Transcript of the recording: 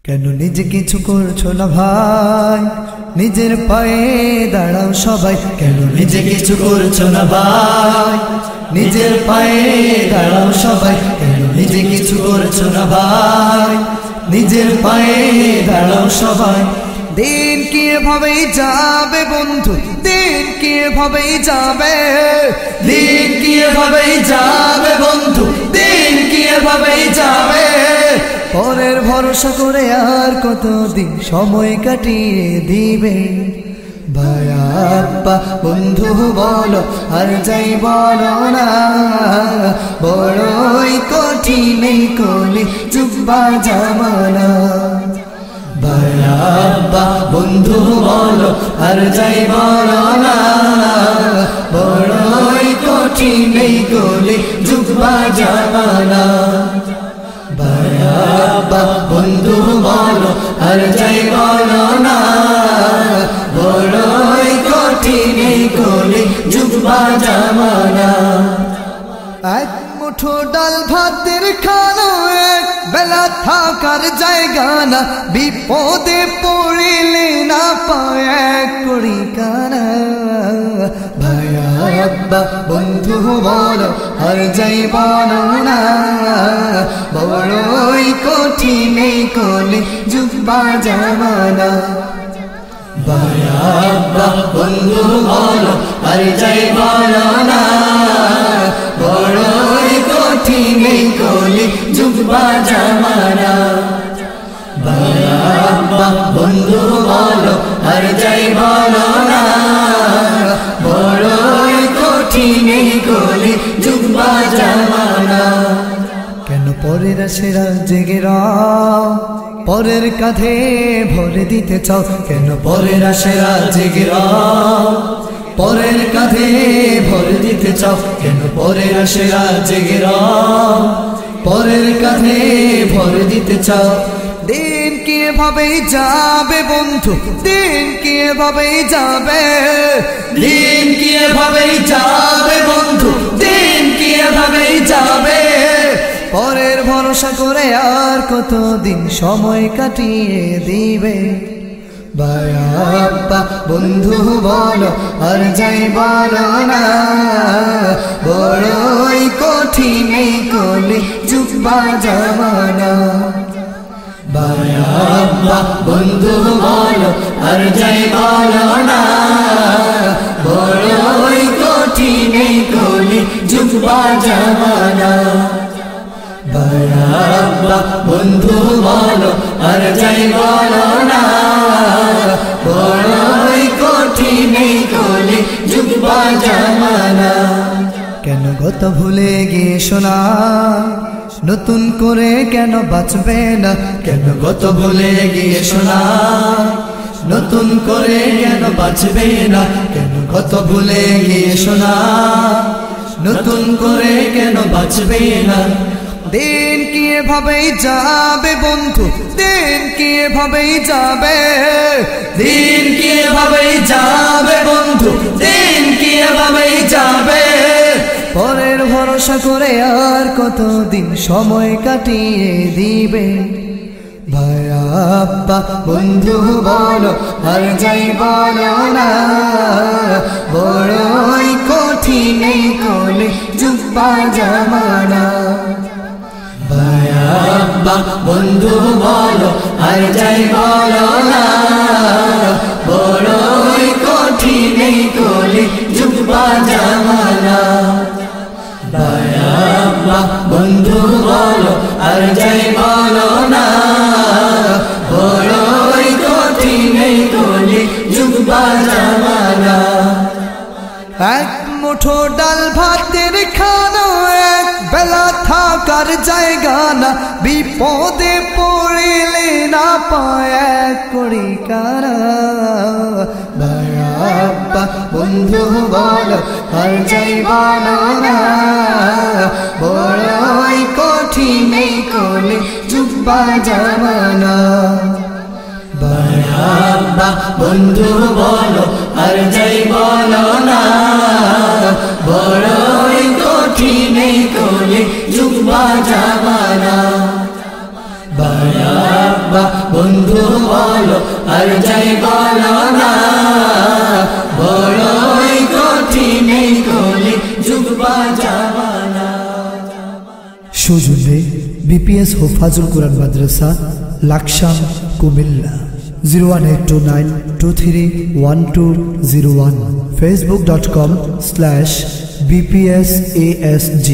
কেন নিজে কিছু করছো না ভাই, নিজের পায়ে দাঁড়াও সবাই। কেন নিজে কিছু করছো না ভাই, নিজের পায়ে দাঁড়াও সবাই। কেন নিজে কিছু করছো না ভাই, নিজের পায়ে দাঁড়াও সবাই। দিন কি এভাবেই যাবে বন্ধু, দিন কি এভাবেই যাবে, দিন কি এভাবেই যাবে বন্ধু, দিন কি এভাবেই যাবে। পরের ভরসা করে আর কতদিন সময় কাটিয়ে দিবে। ভাই আব্বা বন্ধু বলো আর যাই বলো না, বড়ই কঠিন এই কলি যুব্বা জামানা। ভাই আব্বা বন্ধু বলো আর যাই বলো না, বড়ই কঠিন এই কলি যুব্বা জামানা। ভাই আব্বা বন্ধু বলো আর যাই বলো না, বড়ই কঠিন এই কলি যুব্বা জামানা। এক মুঠো ডাল ভাতের খানো এক বেলা থাকার জায়গা না, বিপদে পড়িলে না পায় করি কানা। ভাই আব্বা বন্ধু বলো আর যাই বলো না, বড়ই কঠিন এই কলি যুব্বা জামানা। ভাই আব্বা বন্ধু বলো আর যাই বলো না, বড়ই কঠিন এই কলি যুব্বা জামানা। ভাই আব্বা বন্ধু বলো আর যাই বলো না, বড়ই কঠিন এই কলি যুব্বা জামানা। কেন পরের সেরা জেগে রাও, পরের কাঁধে ভরে দিতে চাও। কেন পরের সেরা জেগে রাও, পরের কাঁধে ভরে দিতে চাও। কেন পরের সেরা জেগে রাও, পরের কাঁধে ভরে দিতে চাও। দিন কি এভাবেই যাবে বন্ধু, দিন কি এভাবেই যাবে, দিন কি এভাবেই যাবে বন্ধু, দিন কি এভাবেই যাবে। পরের ভরসা করে আর কতদিন সময় কাটিয়ে দিবে। ভাই আব্বা বন্ধু বলো আর যাই বলো না, বড়ই কঠিন এই কলি যুব্বা জামানা। ভাই আব্বা বন্ধু বলো আর যাই বলো না, বড়ই কঠিন এই কলি যুব্বা জামানা। ভাই আব্বা বন্ধু বলো আর যাই বলো না, বড়ই কঠিন এই কলি যুব্বা জামানা। কেন গত ভুলে গিয়ে শোনা, নতুন করে কেন বাঁচবে না। কেন গত ভুলে গিয়ে শোনা, নতুন করে কেন বাঁচবে না। কেন গত ভুলে গিয়ে শোনা, নতুন করে কেন বাঁচবে না। দিন কি এভাবেই যাবে বন্ধু, দিন কি এভাবেই যাবে, দিন কি এভাবেই যাবে বন্ধু, দিন কি এভাবেই যাবে। পরের ভরসা করে আর কতদিন সময় কাটিয়ে দিবে। ভাই আব্বা বন্ধু বলো আর যাই বলো না, বড়ই কঠিন এই কলি যুব্বা জামানা। ভাই আব্বা বন্ধু বলো আর যাই বলো না, বড়ই কঠিন এই কলি যুব্বা জামানা। ভাই আব্বা বন্ধু বলো আর যাই বলো না, বড়ই কঠিন এই কলি যুব্বা জামানা। এক মুঠো ডাল ভাতের খানো এক বেলা থাকার জায়গা না, বিপদে পড়িলে না পায় করি কারা। ভাই আব্বা বন্ধু বলো আর যাই বলো না, বড়ই কঠিন এই কলি যুব্বা জামানা। ভাই আব্বা বন্ধু বলো আর যাই বলো না, বড়ই কঠিন এই কলি যুব্বা জামানা। ভাই আব্বা বন্ধু বলো আর যাই বলো না, বড়ই কঠিন এই কলি যুগ বা জামানা। সৌজন্যে বিপিএস হোফাজুল কোরআন মাদ্রাসা, লাকসাম, কুমিল্লা। 01829231201, facebook.com/bpsasg।